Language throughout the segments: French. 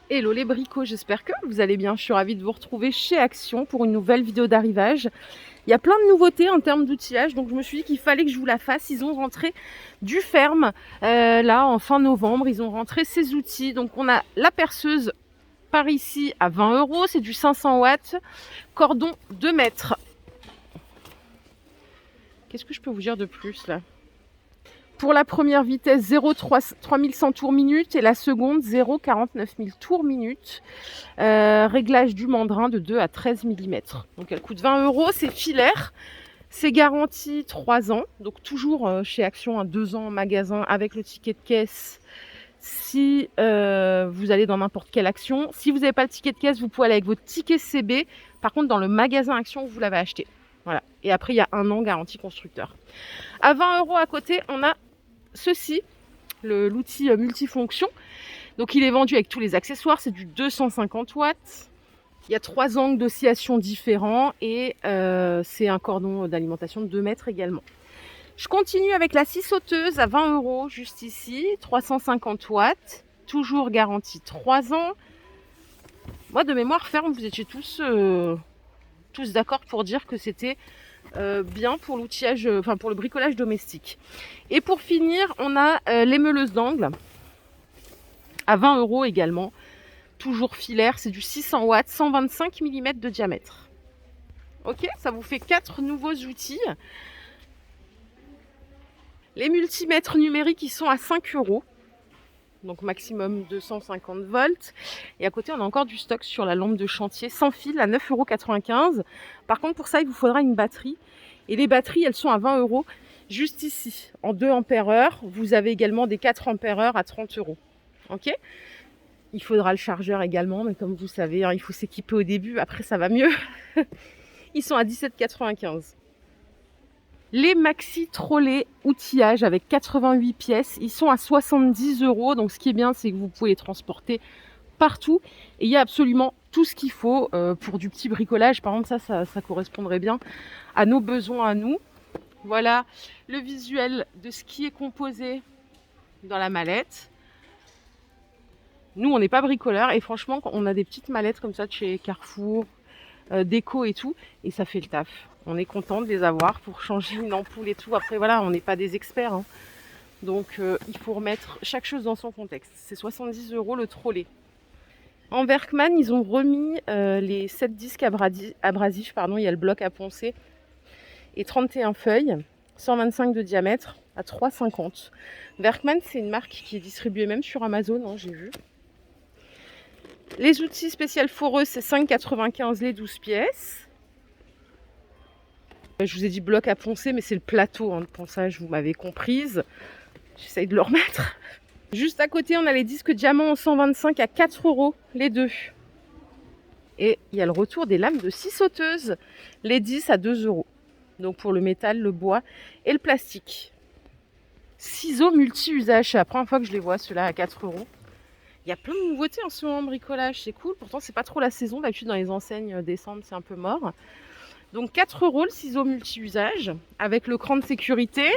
Hello les bricots, j'espère que vous allez bien. Je suis ravie de vous retrouver chez Action pour une nouvelle vidéo d'arrivage. Il y a plein de nouveautés en termes d'outillage, donc je me suis dit qu'il fallait que je vous la fasse. Ils ont rentré du ferme, là en fin novembre, ils ont rentré ces outils. Donc on a la perceuse par ici à 20 €, c'est du 500 watts, cordon 2 mètres. Qu'est-ce que je peux vous dire de plus là ? Pour la première vitesse, 0,3100 tours minute et la seconde, 0,49 000 tours minute. Réglage du mandrin de 2 à 13 mm. Donc elle coûte 20 €, c'est filaire. C'est garanti 3 ans. Donc toujours chez Action, 2 ans en magasin avec le ticket de caisse. Si vous allez dans n'importe quelle Action. Si vous n'avez pas le ticket de caisse, vous pouvez aller avec votre ticket CB. Par contre, dans le magasin Action, vous l'avez acheté. Voilà. Et après, il y a 1 an garantie constructeur. À 20 € à côté, on a ceci, l'outil multifonction. Donc il est vendu avec tous les accessoires, c'est du 250 watts. Il y a 3 angles d'oscillation différents et c'est un cordon d'alimentation de 2 mètres également. Je continue avec la scie sauteuse à 20 € juste ici, 350 watts, toujours garantie 3 ans. Moi de mémoire ferme, vous étiez tous d'accord pour dire que c'était bien pour l'outillage, pour le bricolage domestique. Et pour finir, on a les meuleuses d'angle à 20 € également. Toujours filaire, c'est du 600 watts, 125 mm de diamètre. Ok, ça vous fait 4 nouveaux outils. Les multimètres numériques, ils sont à 5 €. Donc maximum 250 volts. Et à côté, on a encore du stock sur la lampe de chantier sans fil à 9,95 €. Par contre, pour ça, il vous faudra une batterie. Et les batteries, elles sont à 20 € juste ici, en 2 ampères-heure. Vous avez également des 4 ampères-heure à 30 €. Ok ? Il faudra le chargeur également, mais comme vous savez, il faut s'équiper au début, après ça va mieux. Ils sont à 17,95 €. Les maxi trolley outillage avec 88 pièces, ils sont à 70 €. Donc ce qui est bien, c'est que vous pouvez les transporter partout. Et il y a absolument tout ce qu'il faut pour du petit bricolage. Par exemple, ça correspondrait bien à nos besoins à nous. Voilà le visuel de ce qui est composé dans la mallette. Nous, on n'est pas bricoleurs et franchement, on a des petites mallettes comme ça de chez Carrefour, Déco et tout, et ça fait le taf. On est content de les avoir pour changer une ampoule et tout. Après, voilà, on n'est pas des experts, hein. Donc il faut remettre chaque chose dans son contexte. C'est 70 € le trolley. En Workman, ils ont remis les 7 disques abrasifs. Il y a le bloc à poncer et 31 feuilles, 125 de diamètre à 3,50 €. Workman, c'est une marque qui est distribuée même sur Amazon, hein, j'ai vu. Les outils spécial foreux, c'est 5,95 € les 12 pièces. Je vous ai dit bloc à poncer, mais c'est le plateau de ponçage, vous m'avez comprise. J'essaye de le remettre. Juste à côté, on a les disques diamants en 125 à 4 € les deux. Et il y a le retour des lames de scie sauteuse, les 10 à 2 €. Donc pour le métal, le bois et le plastique. Ciseaux multi-usage, c'est la première fois que je les vois, ceux-là à 4 €. Il y a plein de nouveautés en ce moment en bricolage, c'est cool. Pourtant, c'est pas trop la saison. D'habitude, dans les enseignes décembre, c'est un peu mort. Donc 4 € le ciseau multi-usage avec le cran de sécurité.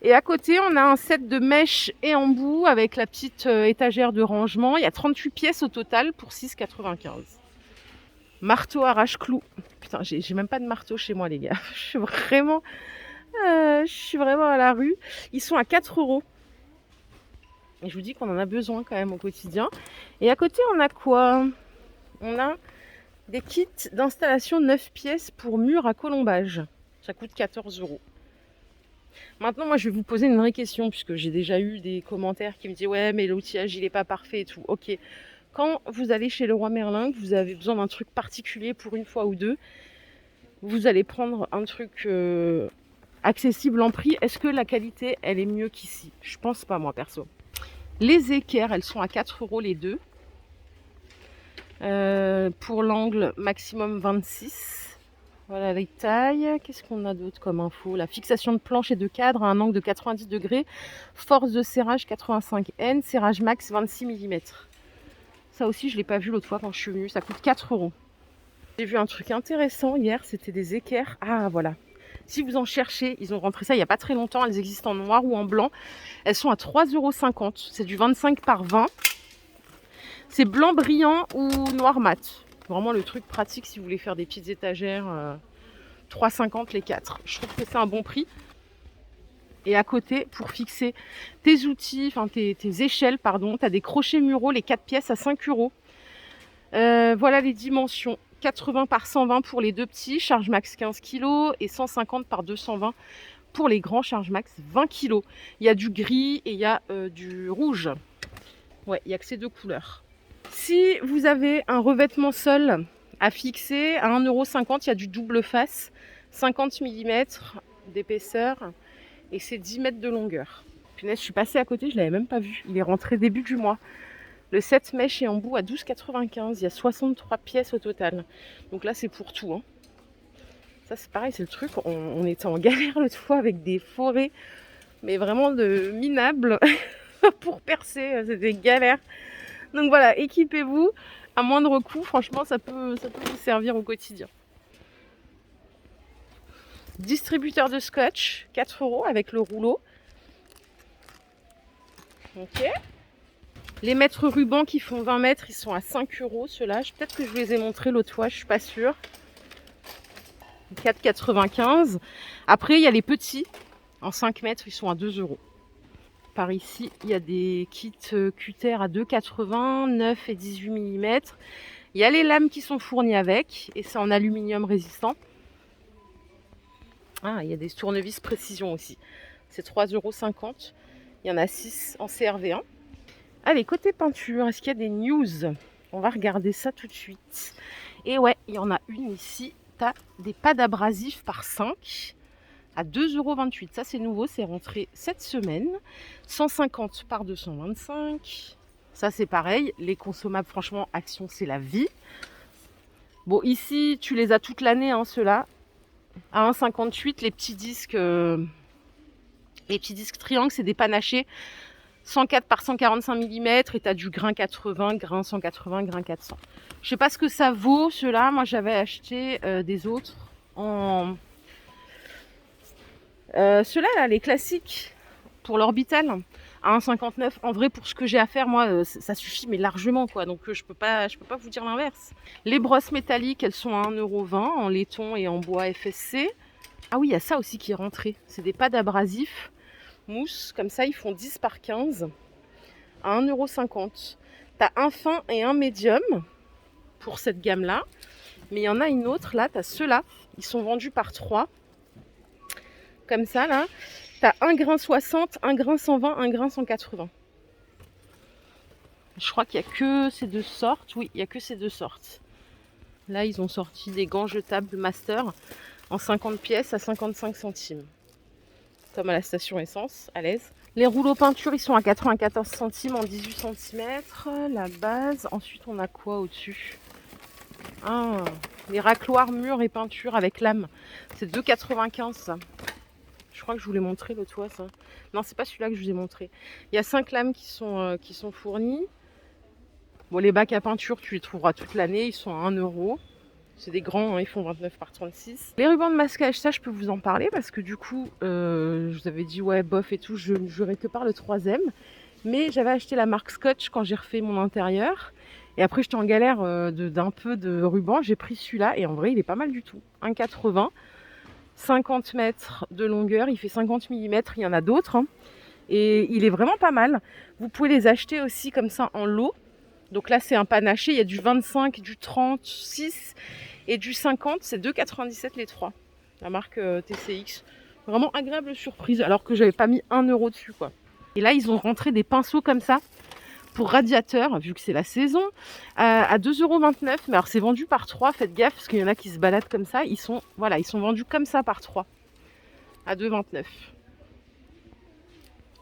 Et à côté, on a un set de mèches et embouts avec la petite étagère de rangement. Il y a 38 pièces au total pour 6,95 €. Marteau arrache-clou. Putain, j'ai même pas de marteau chez moi, les gars. Je suis vraiment à la rue. Ils sont à 4 €. Et je vous dis qu'on en a besoin quand même au quotidien. Et à côté, on a quoi ? On a des kits d'installation 9 pièces pour murs à colombage. Ça coûte 14 €. Maintenant, moi, je vais vous poser une vraie question, puisque j'ai déjà eu des commentaires qui me disent « Ouais, mais l'outillage, il n'est pas parfait et tout. » Ok. Quand vous allez chez Leroy Merlin, que vous avez besoin d'un truc particulier pour une fois ou deux, vous allez prendre un truc accessible en prix. Est-ce que la qualité, elle est mieux qu'ici ? Je pense pas, moi, perso. Les équerres, elles sont à 4 € les deux. Pour l'angle maximum 26. Voilà les tailles. Qu'est-ce qu'on a d'autre comme info ? La fixation de planche et de cadre à un angle de 90 degrés. Force de serrage 85 N. Serrage max 26 mm. Ça aussi, je ne l'ai pas vu l'autre fois quand je suis venue. Ça coûte 4 €. J'ai vu un truc intéressant hier. C'était des équerres. Ah, voilà. Si vous en cherchez, ils ont rentré ça il n'y a pas très longtemps. Elles existent en noir ou en blanc. Elles sont à 3,50 €. C'est du 25 par 20. C'est blanc brillant ou noir mat. Vraiment le truc pratique si vous voulez faire des petites étagères. 3,50 les 4. Je trouve que c'est un bon prix. Et à côté, pour fixer tes outils, enfin tes échelles, pardon, tu as des crochets muraux, les 4 pièces à 5 €. Voilà les dimensions. 80 par 120 pour les deux petits, charge max 15 kg, et 150 par 220 pour les grands, charge max 20 kg. Il y a du gris et il y a du rouge. Ouais, il n'y a que ces deux couleurs. Si vous avez un revêtement sol à fixer à 1,50 €, il y a du double face, 50 mm d'épaisseur et c'est 10 mètres de longueur. Punaise, je suis passée à côté, je ne l'avais même pas vu. Il est rentré début du mois. Le 7 mèches et embout à 12,95 €. Il y a 63 pièces au total. Donc là, c'est pour tout. Hein. Ça, c'est pareil, c'est le truc. On était en galère l'autre fois avec des forêts, mais vraiment de minables pour percer. C'était galère. Donc voilà, équipez-vous. À moindre coût, franchement, ça peut vous servir au quotidien. Distributeur de scotch, 4 € avec le rouleau. Ok. Les mètres rubans qui font 20 mètres, ils sont à 5 € ceux-là. Peut-être que je vous les ai montrés l'autre fois, je suis pas sûre. 4,95 €. Après, il y a les petits. En 5 mètres, ils sont à 2 €. Par ici, il y a des kits cutter à 2,80 €, 9 et 18 mm. Il y a les lames qui sont fournies avec, et c'est en aluminium résistant. Ah, il y a des tournevis précision aussi. C'est 3,50 €. Il y en a 6 en CRV1. Allez, côté peinture, est-ce qu'il y a des news? On va regarder ça tout de suite. Et ouais, il y en a une ici. Tu as des pads abrasifs par 5 à 2,28 €. Ça, c'est nouveau, c'est rentré cette semaine. 150 par 225. Ça, c'est pareil. Les consommables, franchement, Action, c'est la vie. Bon, ici, tu les as toute l'année, hein, ceux-là. À 1,58 €, les petits disques triangles, c'est des panachés. 104 par 145 mm et tu as du grain 80, grain 180, grain 400. Je sais pas ce que ça vaut ceux-là. Moi j'avais acheté des autres en ceux-là là, les classiques pour l'orbital à 1,59 €. En vrai, pour ce que j'ai à faire, moi ça suffit mais largement quoi. Donc je peux pas vous dire l'inverse. Les brosses métalliques, elles sont à 1,20 € en laiton et en bois FSC. Ah oui, il y a ça aussi qui est rentré. C'est des pads abrasifs mousse, comme ça ils font 10 par 15 à 1,50 €. Tu as un fin et un médium pour cette gamme là, mais il y en a une autre là, tu as ceux-là, ils sont vendus par 3 comme ça là. Tu as un grain 60, un grain 120, un grain 180. Je crois qu'il n'y a que ces deux sortes. Oui, il n'y a que ces deux sortes. Là ils ont sorti des gants jetables master en 50 pièces à 55 centimes. Comme à la station essence, à l'aise. Les rouleaux peinture, ils sont à 94 centimes en 18 cm. La base. Ensuite, on a quoi au-dessus? Ah, les racloirs murs et peinture avec lame. C'est 2,95 ça. Je crois que je vous l'ai montré l'autre fois ça. Non, c'est pas celui-là que je vous ai montré. Il y a 5 lames qui sont fournies. Bon, les bacs à peinture, tu les trouveras toute l'année. Ils sont à 1 €. C'est des grands, hein, ils font 29 par 36. Les rubans de masquage, ça je peux vous en parler parce que du coup, je vous avais dit ouais, bof et tout, je ne jouerai que par le 3e. Mais j'avais acheté la marque Scotch quand j'ai refait mon intérieur. Et après, j'étais en galère d'un peu de ruban. J'ai pris celui-là et en vrai, il est pas mal du tout. 1,80 €, 50 mètres de longueur, il fait 50 mm. Il y en a d'autres. Hein. Et il est vraiment pas mal. Vous pouvez les acheter aussi comme ça en lot. Donc là, c'est un panaché. Il y a du 25, du 36 et du 50. C'est 2,97 les 3. La marque TCX. Vraiment agréable surprise. Alors que j'avais pas mis 1 € dessus, quoi. Et là, ils ont rentré des pinceaux comme ça pour radiateur, vu que c'est la saison, à 2,29 €. Mais alors, c'est vendu par 3. Faites gaffe, parce qu'il y en a qui se baladent comme ça. Ils sont vendus comme ça par 3. À 2,29 €.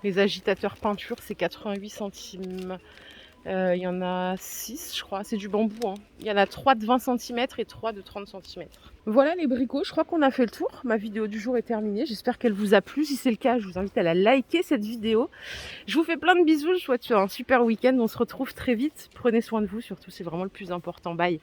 Les agitateurs peinture, c'est 88 centimes. Il y en a 6, je crois. C'est du bambou. Hein. Il y en a 3 de 20 cm et 3 de 30 cm. Voilà les bricots. Je crois qu'on a fait le tour. Ma vidéo du jour est terminée. J'espère qu'elle vous a plu. Si c'est le cas, je vous invite à la liker cette vidéo. Je vous fais plein de bisous. Je vous souhaite un super week-end. On se retrouve très vite. Prenez soin de vous. Surtout, c'est vraiment le plus important. Bye.